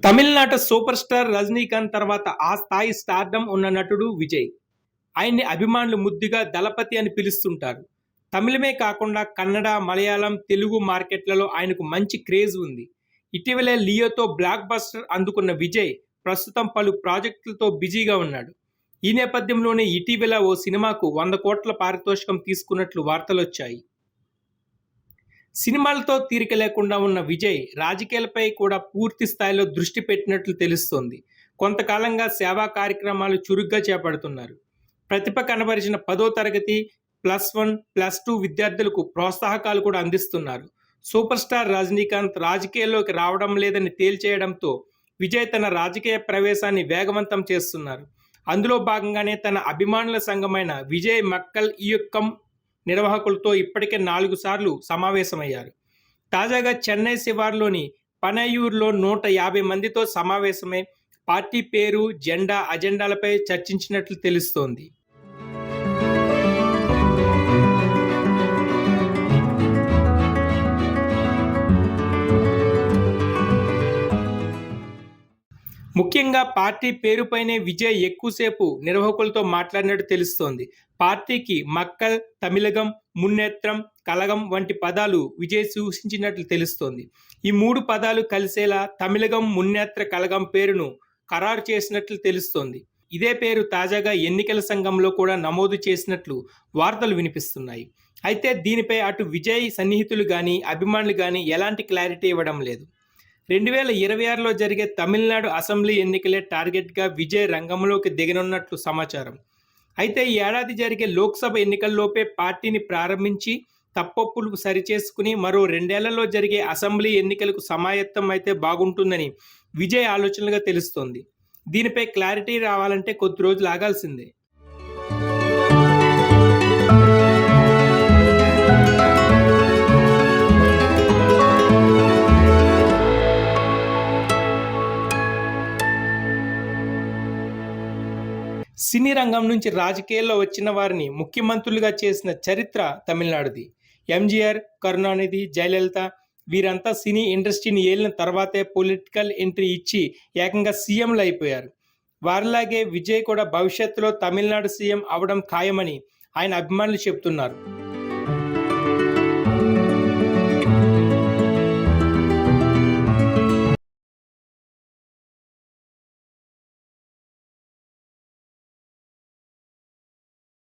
తమిళనాట super star Rajinikanth తర్వాత ఆ స్థాయి స్టార్డమ్ ఉన్న నటుడు విజయ్. ఆయన్ని అభిమానులు ముద్దుగా దళపతి అని పిలుస్తుంటారు. తమిళమే కాకుండా కన్నడ, మలయాళం, తెలుగు మార్కెట్లలో ఆయనకు మంచి క్రేజ్ ఉంది. ఇటీవలే లియోతో బ్లాక్ బస్టర్ అందుకున్న విజయ్ ప్రస్తుతం పలు ప్రాజెక్టులతో బిజీగా ఉన్నాడు. ఈ నేపథ్యంలోనే ఇటీవల ఓ సినిమాకు 100 కోట్ల పారితోషికం తీసుకున్నట్లు వార్తలొచ్చాయి. సినిమాలతో తీరిక లేకుండా ఉన్న విజయ్ రాజకీయాలపై కూడా పూర్తి స్థాయిలో దృష్టి పెట్టినట్లు తెలుస్తోంది. కొంతకాలంగా సేవా కార్యక్రమాలు చురుగ్గా చేపడుతున్నారు. ప్రతిభ కనబరిచిన 10వ తరగతి, +1, +2 విద్యార్థులకు ప్రోత్సాహకాలు కూడా అందిస్తున్నారు. సూపర్ స్టార్ రజనీకాంత్ రాజకీయాల్లోకి రావడం లేదని తేల్చేయడంతో విజయ్ తన రాజకీయ ప్రవేశాన్ని వేగవంతం చేస్తున్నారు. అందులో భాగంగానే తన అభిమానుల సంఘమైన విజయ్ మక్కల్ ఇయక్కం నిర్వాహకులతో ఇప్పటికే 4 సార్లు సమావేశమయ్యారు. తాజాగా చెన్నై శివార్లోని పనయూరులో 150 మందితో సమావేశమై పార్టీ పేరు, జెండా, అజెండాలపై చర్చించినట్లు తెలుస్తోంది. ముఖ్యంగా పార్టీ పేరుపైనే విజయ్ ఎక్కువసేపు నిర్వాహకులతో మాట్లాడినట్టు తెలుస్తోంది. పార్టీకి మక్కల్, తమిళగం, మున్నేత్రం, కలగం వంటి పదాలు విజయ్ సూచించినట్లు తెలుస్తోంది. ఈ 3 పదాలు కలిసేలా తమిళగం, మున్నేత్ర, కలగం పేరును ఖరారు చేసినట్లు తెలుస్తోంది. ఇదే పేరు తాజాగా ఎన్నికల సంఘంలో కూడా నమోదు చేసినట్లు వార్తలు వినిపిస్తున్నాయి. అయితే దీనిపై అటు విజయ్ సన్నిహితులు గానీ, అభిమానులు గానీ ఎలాంటి క్లారిటీ ఇవ్వడం లేదు. 2026లో జరిగే తమిళనాడు అసెంబ్లీ ఎన్నికలే టార్గెట్గా విజయ్ రంగంలోకి దిగనున్నట్లు సమాచారం. అయితే ఈ ఏడాది జరిగే లోక్సభ ఎన్నికల్లోపే పార్టీని ప్రారంభించి తప్పొప్పులు సరిచేసుకుని మరో 2 ఏళ్లలో జరిగే అసెంబ్లీ ఎన్నికలకు సమాయత్తం అయితే బాగుంటుందని విజయ్ ఆలోచనలుగా తెలుస్తోంది. దీనిపై క్లారిటీ రావాలంటే కొద్ది రోజులు ఆగాల్సిందే. సినీ రంగం నుంచి రాజకీయాల్లో వచ్చిన వారిని ముఖ్యమంత్రులుగా చేసిన చరిత్ర తమిళనాడుది. ఎంజీఆర్, కరుణానిధి, జయలలిత వీరంతా సినీ ఇండస్ట్రీని ఏలిన తర్వాతే పొలిటికల్ ఎంట్రీ ఇచ్చి ఏకంగా సీఎంలు అయిపోయారు. వారిలాగే విజయ్ కూడా భవిష్యత్తులో తమిళనాడు సీఎం అవడం ఖాయమని ఆయన అభిమానులు చెబుతున్నారు.